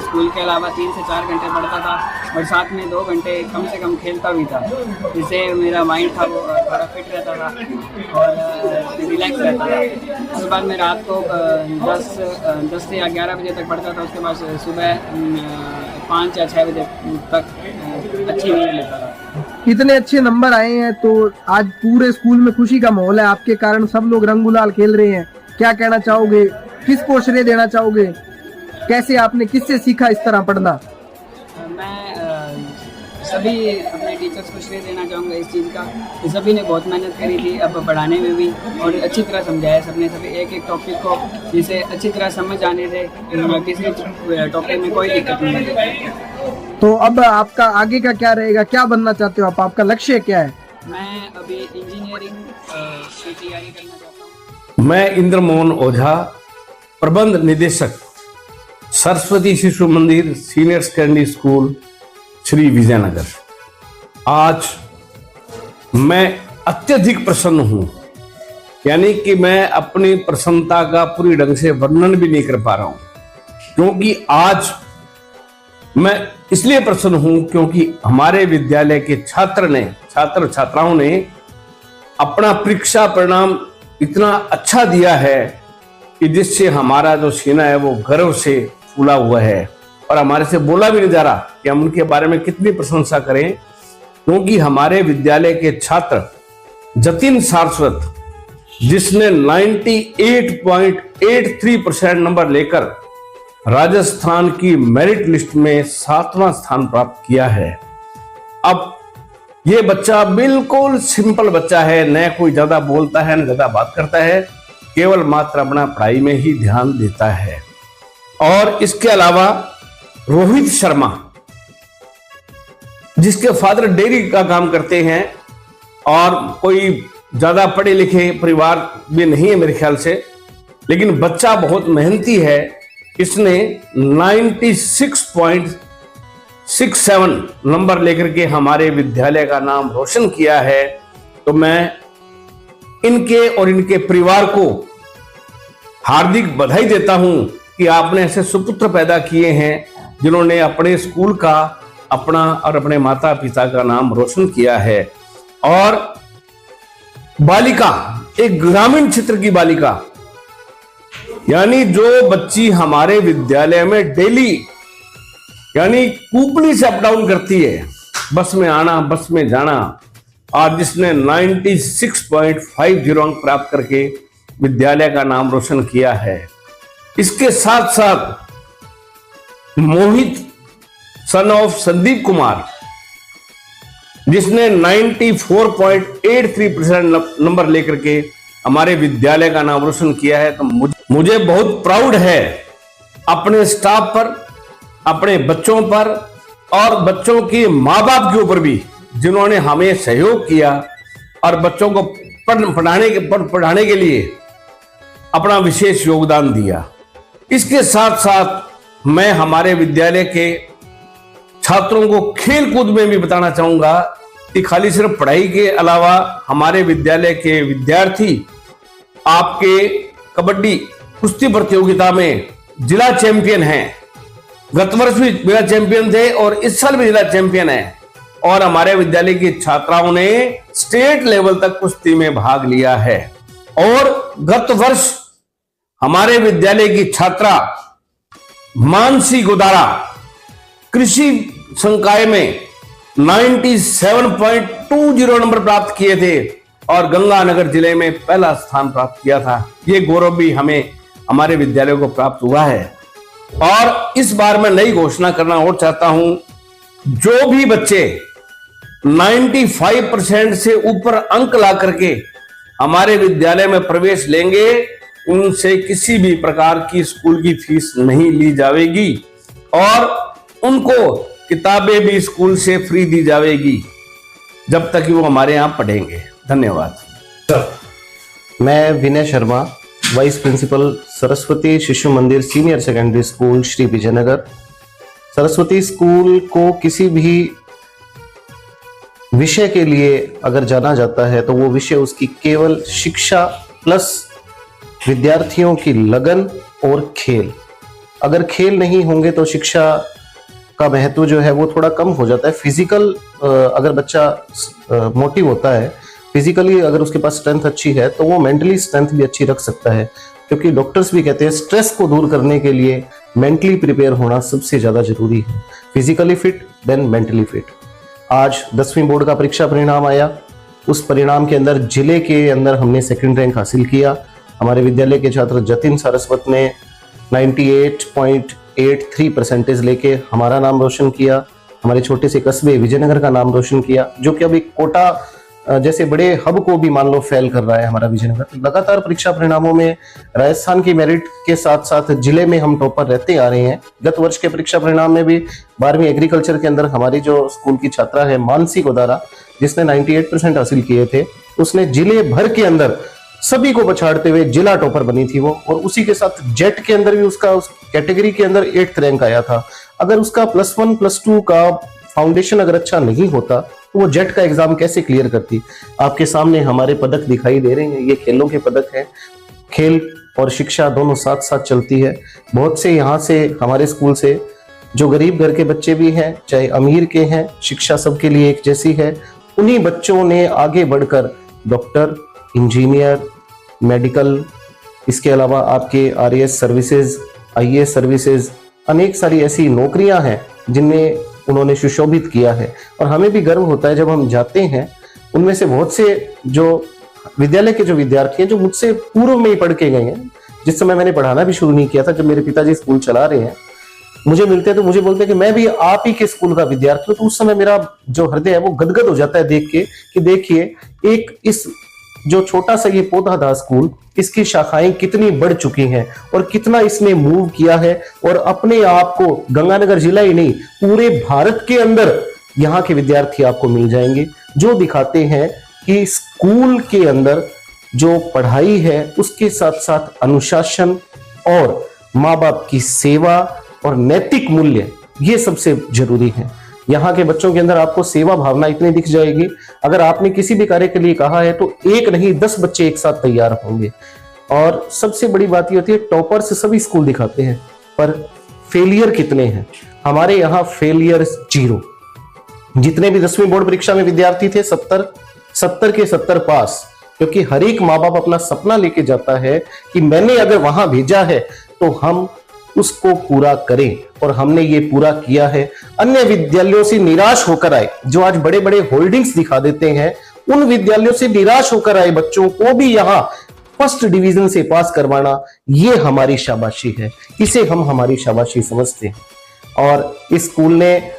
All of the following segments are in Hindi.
स्कूल के अलावा 3 से 4 घंटे पढ़ता था और साथ में 2 घंटे कम से कम खेलता भी था, जिससे मेरा माइंड था वो थोड़ा फिट रहता था और रिलैक्स रहता था। उसके बाद मैं रात को 10 से या 11 बजे तक पढ़ता था। उसके बाद सुबह 5 या 6 बजे तक अच्छी नींद लेता था। इतने अच्छे नंबर आए हैं तो आज पूरे स्कूल में खुशी का माहौल है, आपके कारण सब लोग रंग गुलाल खेल रहे हैं। क्या कहना चाहोगे, किसको श्रेय देना चाहोगे, कैसे आपने किससे सीखा इस तरह पढ़ना? मैं सभी अपने टीचर्स को श्रेय देना चाहूँगा इस चीज़ का कि सभी ने बहुत मेहनत करी थी अब पढ़ाने में भी, और अच्छी तरह समझाया सबने, सभी एक एक टॉपिक को जिसे अच्छी तरह समझ आने से किसी टॉपिक में कोई दिक्कत नहीं होती। तो अब आपका आगे का क्या रहेगा, क्या बनना चाहते हो आप, आपका लक्ष्य क्या है? मैं अभी इंजीनियरिंग की तैयारी करना चाहता हूँ। मैं इंद्र मोहन ओझा, प्रबंध निदेशक, Saraswati Shishu Mandir senior secondary school Shri Vijaynagar. आज मैं अत्यधिक प्रसन्न हूं, यानी कि मैं अपनी प्रसन्नता का पूरी ढंग से वर्णन भी नहीं कर पा रहा हूं, क्योंकि आज मैं इसलिए प्रसन्न हूं क्योंकि हमारे विद्यालय के छात्र छात्राओं ने अपना परीक्षा परिणाम इतना अच्छा दिया है कि जिससे हमारा जो सीना है वो गर्व से फूला हुआ है, और हमारे से बोला भी नहीं जा रहा कि हम उनके बारे में कितनी प्रशंसा करें, क्योंकि हमारे विद्यालय के छात्र जतिन सारस्वत, जिसने 98.83% नंबर लेकर राजस्थान की मेरिट लिस्ट में 7वां स्थान प्राप्त किया है। अब ये बच्चा बिल्कुल सिंपल बच्चा है, न कोई ज्यादा बोलता है न ज्यादा बात करता है, केवल मात्र अपना पढ़ाई में ही ध्यान देता है। और इसके अलावा रोहित शर्मा, जिसके फादर डेयरी का काम करते हैं और कोई ज्यादा पढ़े लिखे परिवार भी नहीं है मेरे ख्याल से, लेकिन बच्चा बहुत मेहनती है। इसने 96.67 नंबर लेकर के हमारे विद्यालय का नाम रोशन किया है। तो मैं इनके और इनके परिवार को हार्दिक बधाई देता हूं कि आपने ऐसे सुपुत्र पैदा किए हैं जिन्होंने अपने स्कूल का, अपना और अपने माता पिता का नाम रोशन किया है। और बालिका, एक ग्रामीण क्षेत्र की बालिका, यानी जो बच्ची हमारे विद्यालय में डेली यानी कुपली से अप डाउन करती है, बस में आना बस में जाना, और जिसने 96.50 अंक प्राप्त करके विद्यालय का नाम रोशन किया है। इसके साथ साथ मोहित सन ऑफ संदीप कुमार, जिसने 94.83% नंबर लेकर के हमारे विद्यालय का नाम रोशन किया है। तो मुझे बहुत प्राउड है अपने स्टाफ पर, अपने बच्चों पर और बच्चों के माँ बाप के ऊपर भी, जिन्होंने हमें सहयोग किया और बच्चों को पढ़ाने के लिए अपना विशेष योगदान दिया। इसके साथ साथ मैं हमारे विद्यालय के छात्रों को खेल कूद में भी बताना चाहूंगा कि खाली सिर्फ पढ़ाई के अलावा हमारे विद्यालय के विद्यार्थी आपके कबड्डी कुश्ती प्रतियोगिता में जिला चैंपियन हैं। गत वर्ष भी जिला चैंपियन थे और इस साल भी जिला चैंपियन है। और हमारे विद्यालय की छात्राओं ने स्टेट लेवल तक कुश्ती में भाग लिया है। और गत वर्ष हमारे विद्यालय की छात्रा मानसी गोदारा कृषि संकाय में 97.20 नंबर प्राप्त किए थे और गंगानगर जिले में पहला स्थान प्राप्त किया था। ये गौरव भी हमें हमारे विद्यालय को प्राप्त हुआ है। और इस बार मैं नई घोषणा करना और चाहता हूं, जो भी बच्चे 95% से ऊपर अंक ला करके हमारे विद्यालय में प्रवेश लेंगे, उनसे किसी भी प्रकार की स्कूल की फीस नहीं ली जाएगी और उनको किताबें भी स्कूल से फ्री दी जाएगी जब तक कि वो हमारे यहाँ पढ़ेंगे। धन्यवाद। मैं Vinay Sharma, vice principal, Saraswati Shishu Mandir senior secondary school Shri Vijaynagar. Saraswati school को किसी भी विषय के लिए अगर जाना जाता है तो वो विषय उसकी केवल शिक्षा प्लस विद्यार्थियों की लगन और खेल। अगर खेल नहीं होंगे तो शिक्षा का महत्व जो है वो थोड़ा कम हो जाता है। फिजिकल अगर बच्चा मोटिव होता है, फिजिकली अगर उसके पास स्ट्रेंथ अच्छी है तो वो मेंटली स्ट्रेंथ भी अच्छी रख सकता है, क्योंकि डॉक्टर्स भी कहते हैं स्ट्रेस को दूर करने के लिए मेंटली प्रिपेयर होना सबसे ज्यादा जरूरी है। Physically fit then mentally fit. आज 10वीं बोर्ड का परीक्षा परिणाम आया, उस परिणाम के अंदर जिले के अंदर हमने सेकंड रैंक हासिल किया। हमारे विद्यालय के छात्र जतिन सारस्वत ने 98.83% लेके हमारा नाम रोशन किया। हमारे छोटे से कस्बे विजयनगर का नाम रोशन किया, जो कि अभी कोटा जैसे बड़े हब को भी मान लो फेल कर रहा है हमारा विजयनगर। लगातार परीक्षा परिणामों में राजस्थान की मेरिट के साथ साथ जिले में हम टॉपर रहते आ रहे हैं। गत वर्ष के परीक्षा परिणाम में भी 12वीं एग्रीकल्चर के अंदर हमारी जो स्कूल की छात्रा है मानसी गोदारा, जिसने 98% हासिल किए थे, उसने जिले भर के अंदर सभी को पछाड़ते हुए जिला टॉपर बनी थी वो। और उसी के साथ जेट के अंदर भी उसका उस कैटेगरी के अंदर 8th रैंक आया था। अगर उसका +1 +2 का फाउंडेशन अगर अच्छा नहीं होता तो वो जेट का एग्जाम कैसे क्लियर करती। आपके सामने हमारे पदक दिखाई दे रहे हैं, ये खेलों के पदक हैं। खेल और शिक्षा दोनों साथ साथ चलती है। बहुत से यहाँ से हमारे स्कूल से जो गरीब घर के बच्चे भी हैं, चाहे अमीर के हैं, शिक्षा सबके लिए एक जैसी है। उन्हीं बच्चों ने आगे बढ़कर डॉक्टर, इंजीनियर, मेडिकल, इसके अलावा आपके RAS सर्विसेज, IAS सर्विसेज, अनेक सारी ऐसी नौकरियां हैं जिनमें उन्होंने सुशोभित किया है। और हमें भी गर्व होता है जब हम जाते हैं। उनमें से बहुत से जो विद्यालय के जो विद्यार्थी हैं जो मुझसे पूर्व में ही पढ़ के गए हैं, जिस समय मैंने पढ़ाना भी शुरू नहीं किया था, जब मेरे पिताजी स्कूल चला रहे हैं, मुझे मिलते हैं तो मुझे बोलते हैं कि मैं भी आप ही के स्कूल का विद्यार्थी हूँ। तो उस समय मेरा जो हृदय है वो गदगद हो जाता है देख के कि देखिए एक इस जो छोटा सा ये पौधा था स्कूल, इसकी शाखाएं कितनी बढ़ चुकी हैं और कितना इसने मूव किया है। और अपने आप को गंगानगर जिला ही नहीं पूरे भारत के अंदर यहाँ के विद्यार्थी आपको मिल जाएंगे जो दिखाते हैं कि स्कूल के अंदर जो पढ़ाई है उसके साथ साथ अनुशासन और माँ बाप की सेवा और नैतिक मूल्य, ये सबसे जरूरी है। यहाँ के बच्चों के अंदर आपको सेवा भावना इतनी दिख जाएगी। अगर आपने किसी भी कार्य के लिए कहा है तो एक नहीं 10 बच्चे एक साथ तैयार होंगे। और सबसे बड़ी बात ये होती है, टॉपर से सभी स्कूल दिखाते हैं, पर फेलियर कितने हैं? हमारे यहाँ फेलियर 0। जितने भी 10वीं बोर्ड परीक्षा में विद्यार्थी थे 70 के 70 पास, क्योंकि हर एक माँ बाप अपना सपना लेके जाता है कि मैंने अगर वहां भेजा है तो हम उसको पूरा करें, और हमने ये पूरा किया है। अन्य विद्यालयों से निराश होकर आए, जो आज बड़े बड़े होल्डिंग्स दिखा देते हैं, उन विद्यालयों से निराश होकर आए बच्चों को भी यहाँ फर्स्ट डिवीजन से पास करवाना, ये हमारी शाबाशी है। इसे हम हमारी शाबाशी समझते हैं। और इस स्कूल ने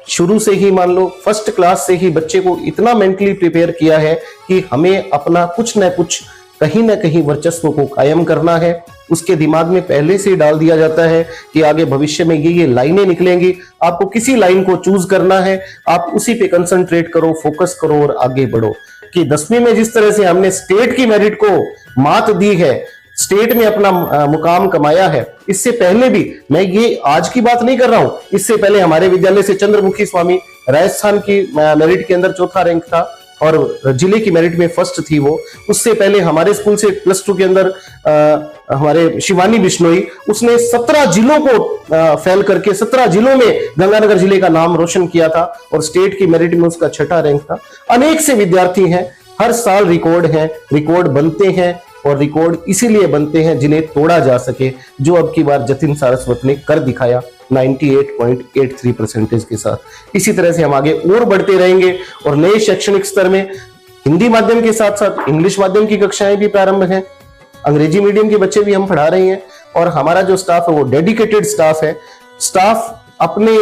शुरू से ही मान लो फर्स्ट क्लास से ही बच्चे को इतना मेंटली प्रिपेयर किया है कि हमें अपना कुछ न कुछ कहीं ना कहीं वर्चस्व को कायम करना है। उसके दिमाग में पहले से डाल दिया जाता है कि आगे भविष्य में ये लाइनें निकलेंगी, आपको किसी लाइन को चूज करना है, आप उसी पे कंसंट्रेट करो, फोकस करो और आगे बढ़ो। कि 10वीं में जिस तरह से हमने स्टेट की मेरिट को मात दी है, स्टेट में अपना मुकाम कमाया है, इससे पहले भी, मैं ये आज की बात नहीं कर रहा हूं, इससे पहले हमारे विद्यालय से चंद्रमुखी स्वामी राजस्थान की मेरिट के अंदर 4था रैंक था और जिले की मेरिट में फर्स्ट थी वो। उससे पहले हमारे स्कूल से +2 के अंदर हमारे शिवानी बिश्नोई, उसने 17 जिलों को फेल करके 17 जिलों में गंगानगर जिले का नाम रोशन किया था और स्टेट की मेरिट में उसका 6ठा रैंक था। अनेक से विद्यार्थी हैं, हर साल रिकॉर्ड हैं, रिकॉर्ड बनते हैं और रिकॉर्ड इसीलिए बनते हैं जिन्हें तोड़ा जा सके, जो अब की बार जतिन सारस्वत ने कर दिखाया 98.83% के साथ। इसी तरह से हम आगे और बढ़ते रहेंगे और नए शैक्षणिक स्तर में हिंदी माध्यम के साथ साथ इंग्लिश माध्यम की कक्षाएं भी प्रारंभ हैं, अंग्रेजी मीडियम के बच्चे भी हम पढ़ा रहे हैं और हमारा जो स्टाफ है वो डेडिकेटेड स्टाफ है। स्टाफ अपने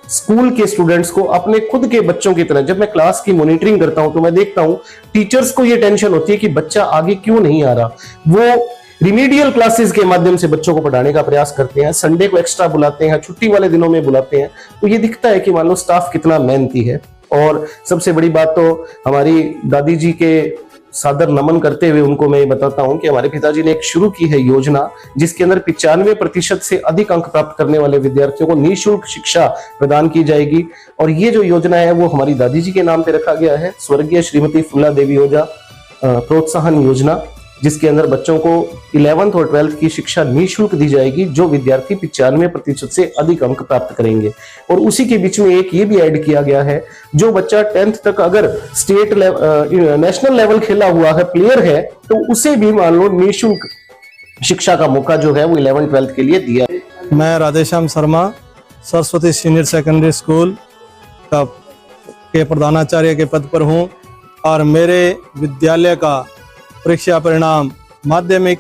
स्कूल के स्टूडेंट्स को अपने खुद के बच्चों की तरह, जब मैं क्लास की मॉनिटरिंग करता हूं तो मैं देखता हूं टीचर्स को ये टेंशन होती है कि बच्चा आगे क्यों नहीं आ रहा। वो रिमीडियल क्लासेस के माध्यम से बच्चों को पढ़ाने का प्रयास करते हैं, संडे को एक्स्ट्रा बुलाते हैं, छुट्टी वाले दिनों में बुलाते हैं। तो ये दिखता है कि मान लो स्टाफ कितना मेहनती है। और सबसे बड़ी बात तो हमारी दादी जी के सादर नमन करते हुए उनको मैं बताता हूं कि हमारे पिताजी ने एक शुरू की है योजना, जिसके अंदर 95% से अधिक अंक प्राप्त करने वाले विद्यार्थियों को निःशुल्क शिक्षा प्रदान की जाएगी। और ये जो योजना है वो हमारी दादी जी के नाम पे रखा गया है, स्वर्गीय श्रीमती फुल्ला देवी ओझा प्रोत्साहन योजना। जिसके अंदर बच्चों को 11th और 12th की शिक्षा निःशुल्क दी जाएगी, जो विद्यार्थी 95% से अधिक अंक प्राप्त करेंगे। और उसी के बीच में एक ये भी ऐड किया गया है, जो बच्चा 10th तक अगर स्टेट नेशनल लेवल खेला हुआ है, प्लेयर है, तो उसे भी मान लो निःशुल्क शिक्षा का मौका जो है वो 11th 12th के लिए दिया। मैं Radheshyam Sharma Saraswati senior secondary school का के प्रधानाचार्य के पद पर हूं और मेरे विद्यालय का परीक्षा परिणाम माध्यमिक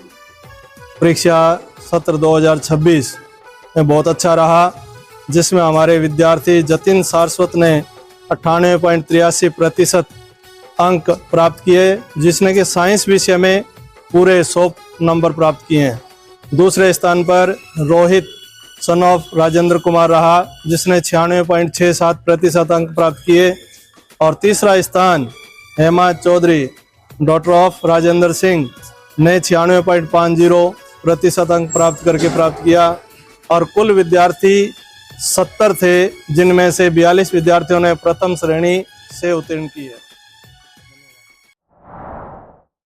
परीक्षा सत्र 2026 में बहुत अच्छा रहा, जिसमें हमारे विद्यार्थी जतिन सारस्वत ने 98.83% अंक प्राप्त किए, जिसने कि साइंस विषय में पूरे 100 नंबर प्राप्त किए हैं। दूसरे स्थान पर रोहित सन ऑफ राजेंद्र कुमार रहा, जिसने 96.67% अंक प्राप्त किए। और तीसरा स्थान हेमा चौधरी डॉटर ऑफ राजेंद्र सिंह ने 96.50% अंक प्राप्त किया। और कुल विद्यार्थी 70 थे, जिनमें से 42 विद्यार्थियों ने प्रथम श्रेणी से उत्तीर्ण की है।